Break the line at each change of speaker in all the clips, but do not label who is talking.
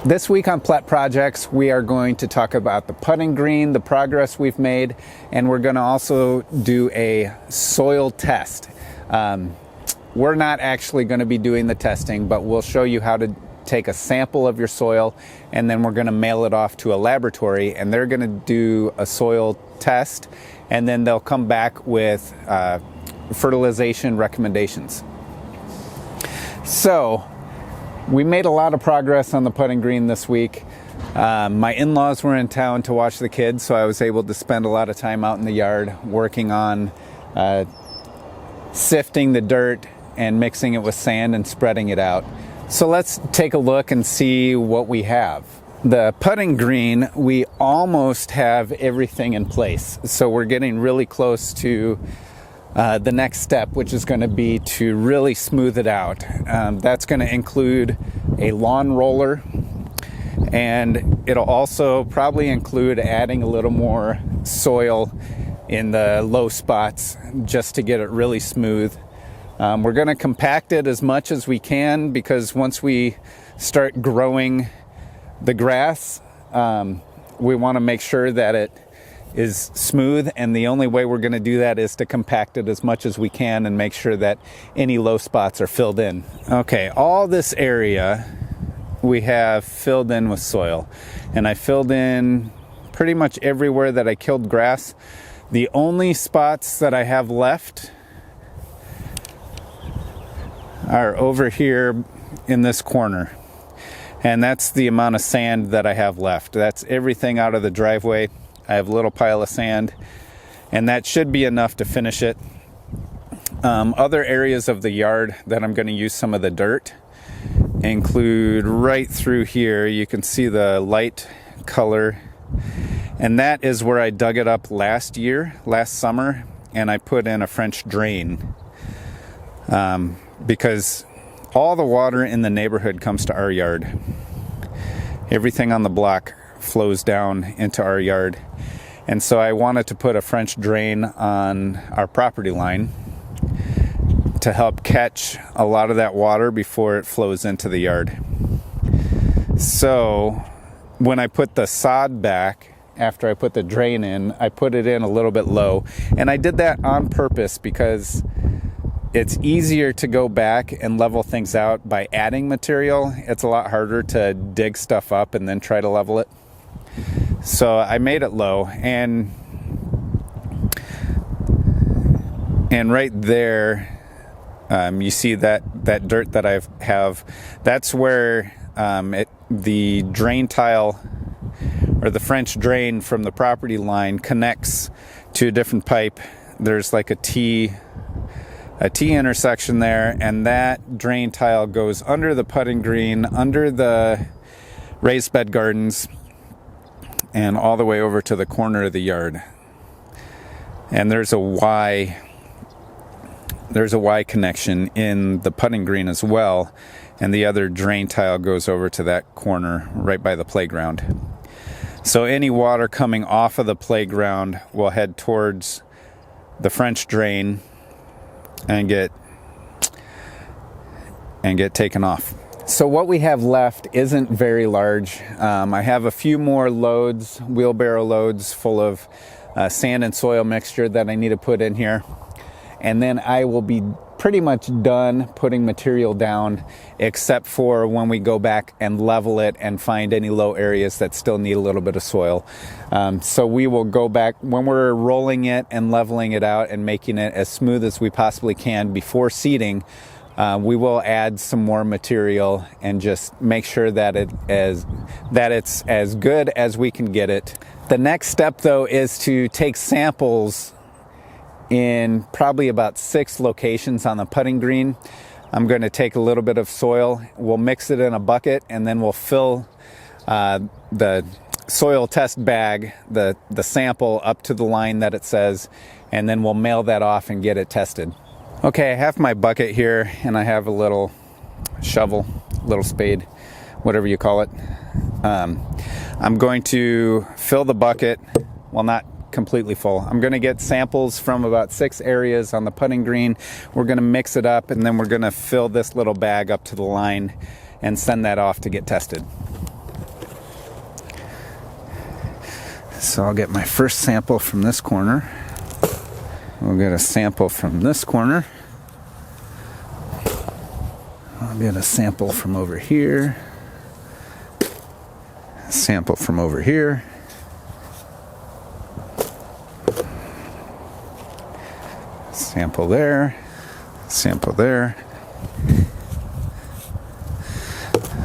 This week on Plett Projects, we are going to talk about the putting green, the progress we've made, and we're going to also do a soil test. We're not actually going to be doing the testing, but we'll show you how to take a sample of your soil, and then we're going to mail it off to a laboratory, and they're going to do a soil test, and then they'll come back with fertilization recommendations. So, we made a lot of progress on the putting green this week. My in-laws were in town to watch the kids, so I was able to spend a lot of time out in the yard working on sifting the dirt and mixing it with sand and spreading it out. So let's take a look and see what we have. The putting green, we almost have everything in place. So we're getting really close to the next step, which is going to be to really smooth it out. That's going to include a lawn roller, and it'll also probably include adding a little more soil in the low spots just to get it really smooth. We're going to compact it as much as we can, because once we start growing the grass, we want to make sure that it is smooth, and the only way we're going to do that is to compact it as much as we can and make sure that any low spots are filled in. Okay, all this area we have filled in with soil, and I filled in pretty much everywhere that I killed grass. The only spots that I have left are over here in this corner, and that's the amount of sand that I have left. That's everything out of the driveway. I have a little pile of sand, and that should be enough to finish it. Other areas of the yard that I'm going to use some of the dirt include right through here. You can see the light color, and that is where I dug it up last summer, and I put in a French drain because all the water in the neighborhood comes to our yard. Everything on the block flows down into our yard, and so I wanted to put a French drain on our property line to help catch a lot of that water before it flows into the yard. So when I put the sod back after I put the drain in, I put it in a little bit low, and I did that on purpose because it's easier to go back and level things out by adding material. It's a lot harder to dig stuff up and then try to level it. So I made it low, and right there, you see that dirt that I have. That's where the drain tile, or the French drain from the property line, connects to a different pipe. There's like a T intersection there, and that drain tile goes under the putting green, under the raised bed gardens, and all the way over to the corner of the yard. And there's a Y connection in the putting green as well, and the other drain tile goes over to that corner right by the playground. So any water coming off of the playground will head towards the French drain and get taken off. So what we have left isn't very large. I have a few more loads, wheelbarrow loads full of sand and soil mixture that I need to put in here. And then I will be pretty much done putting material down, except for when we go back and level it and find any low areas that still need a little bit of soil. So we will go back when we're rolling it and leveling it out and making it as smooth as we possibly can before seeding. We will add some more material and just make sure that it's as good as we can get it. The next step, though, is to take samples in probably about 6 locations on the putting green. I'm going to take a little bit of soil, we'll mix it in a bucket, and then we'll fill the soil test bag, the sample, up to the line that it says, and then we'll mail that off and get it tested. Okay, I have my bucket here, and I have a little shovel, little spade, whatever you call it. I'm going to fill the bucket, well, not completely full. I'm going to get samples from about 6 areas on the putting green. We're going to mix it up, and then we're going to fill this little bag up to the line and send that off to get tested. So I'll get my first sample from this corner. We'll get a sample from this corner. I'll get a sample from over here. A sample from over here. Sample there. Sample there.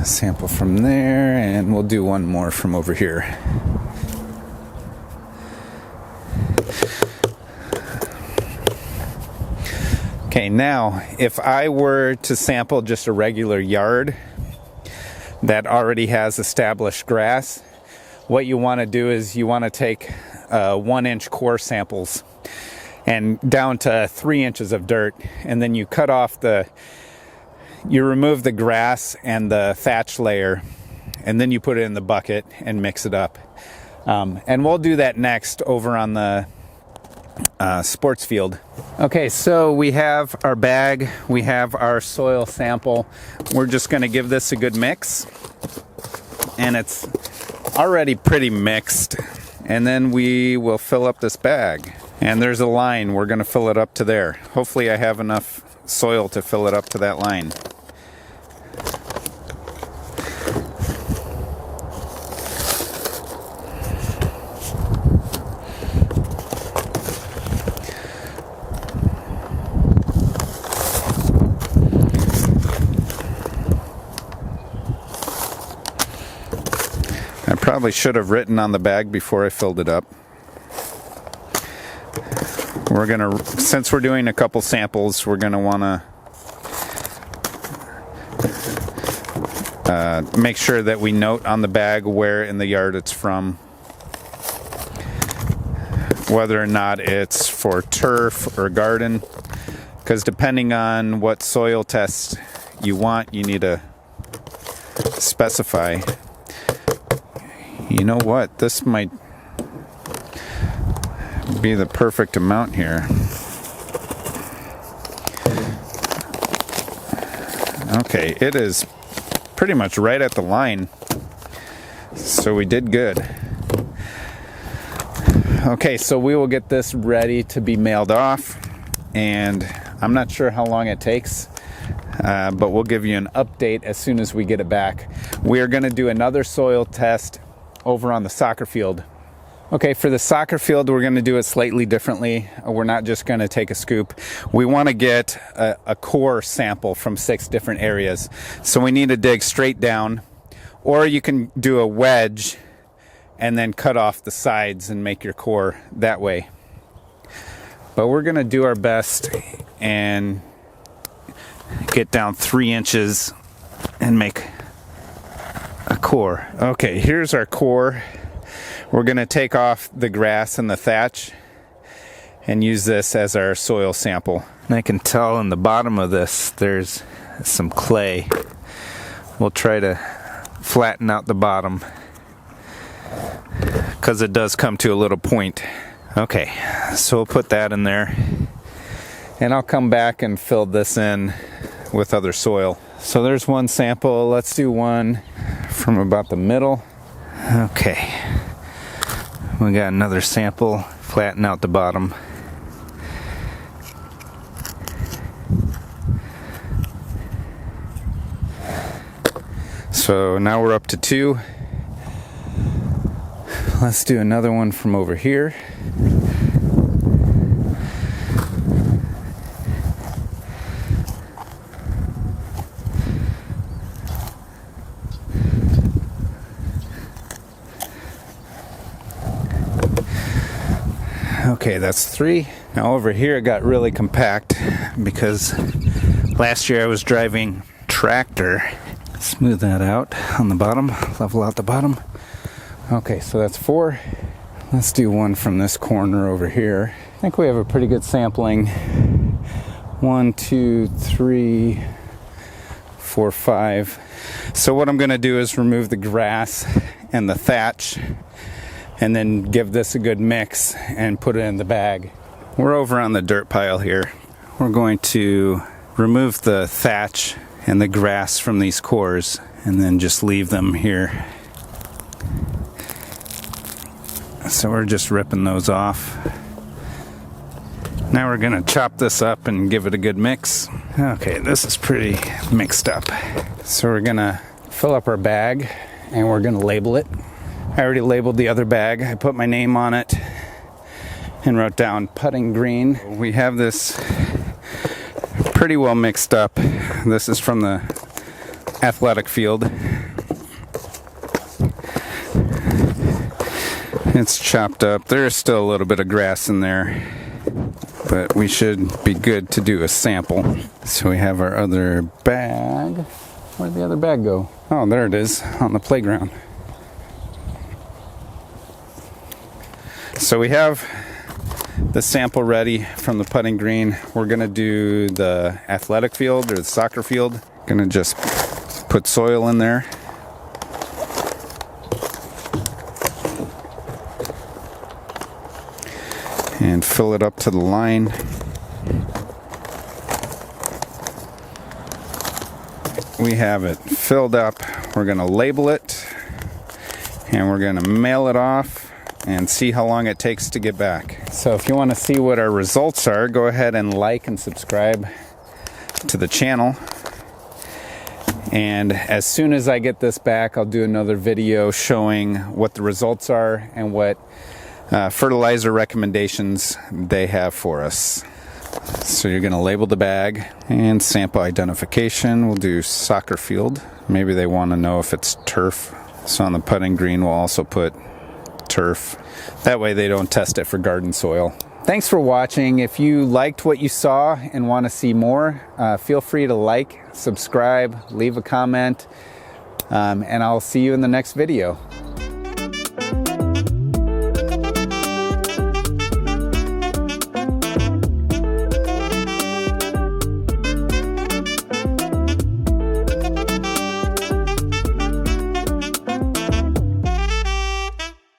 Sample from there, and we'll do one more from over here. Okay, now if I were to sample just a regular yard that already has established grass, what you want to do is you want to take 1-inch core samples and down to 3 inches of dirt, and then you cut off you remove the grass and the thatch layer, and then you put it in the bucket and mix it up. And we'll do that next over on the sports field. Okay, so we have our bag, we have our soil sample. We're just going to give this a good mix, and it's already pretty mixed. And then we will fill up this bag. And there's a line, we're going to fill it up to there. Hopefully I have enough soil to fill it up to that line. I probably should have written on the bag before I filled it up. We're gonna, since we're doing a couple samples, we're gonna wanna make sure that we note on the bag where in the yard it's from, whether or not it's for turf or garden, because depending on what soil test you want, you need to specify. You know what? This might be the perfect amount here. Okay, it is pretty much right at the line. So we did good. Okay, so we will get this ready to be mailed off, and I'm not sure how long it takes, but we'll give you an update as soon as we get it back. We are going to do another soil test over on the soccer field. Okay, for the soccer field, we're going to do it slightly differently. We're not just going to take a scoop. We want to get a core sample from 6 different areas. So we need to dig straight down, or you can do a wedge and then cut off the sides and make your core that way. But we're going to do our best and get down 3 inches and make a core. Okay, here's our core. We're going to take off the grass and the thatch and use this as our soil sample. And I can tell in the bottom of this there's some clay. We'll try to flatten out the bottom because it does come to a little point. Okay, so we'll put that in there, and I'll come back and fill this in with other soil. So there's one sample. Let's do one from about the middle. Okay, we got another sample. Flatten out the bottom. So now we're up to 2. Let's do another one from over here. Okay, that's 3. Now over here it got really compact because last year I was driving tractor. Smooth that out on the bottom, level out the bottom. Okay, so that's 4. Let's do one from this corner over here. I think we have a pretty good sampling. 1, 2, 3, 4, 5. So what I'm going to do is remove the grass and the thatch, and then give this a good mix and put it in the bag. We're over on the dirt pile here. We're going to remove the thatch and the grass from these cores and then just leave them here. So we're just ripping those off. Now we're gonna chop this up and give it a good mix. Okay, this is pretty mixed up. So we're gonna fill up our bag and we're gonna label it. I already labeled the other bag. I put my name on it and wrote down putting green. We have this pretty well mixed up. This is from the athletic field. It's chopped up. There's still a little bit of grass in there, but we should be good to do a sample. So we have our other bag. Where'd the other bag go? Oh, there it is on the playground. So we have the sample ready from the putting green. We're gonna do the athletic field or the soccer field. Gonna just put soil in there. And fill it up to the line. We have it filled up. We're gonna label it and we're gonna mail it off and see how long it takes to get back. So if you want to see what our results are, go ahead and like and subscribe to the channel. And as soon as I get this back, I'll do another video showing what the results are and what fertilizer recommendations they have for us. So you're going to label the bag and sample identification. We'll do soccer field. Maybe they want to know if it's turf. So on the putting green, we'll also put turf. That way they don't test it for garden soil. Thanks for watching. If you liked what you saw and want to see more, feel free to like, subscribe, leave a comment, and I'll see you in the next video.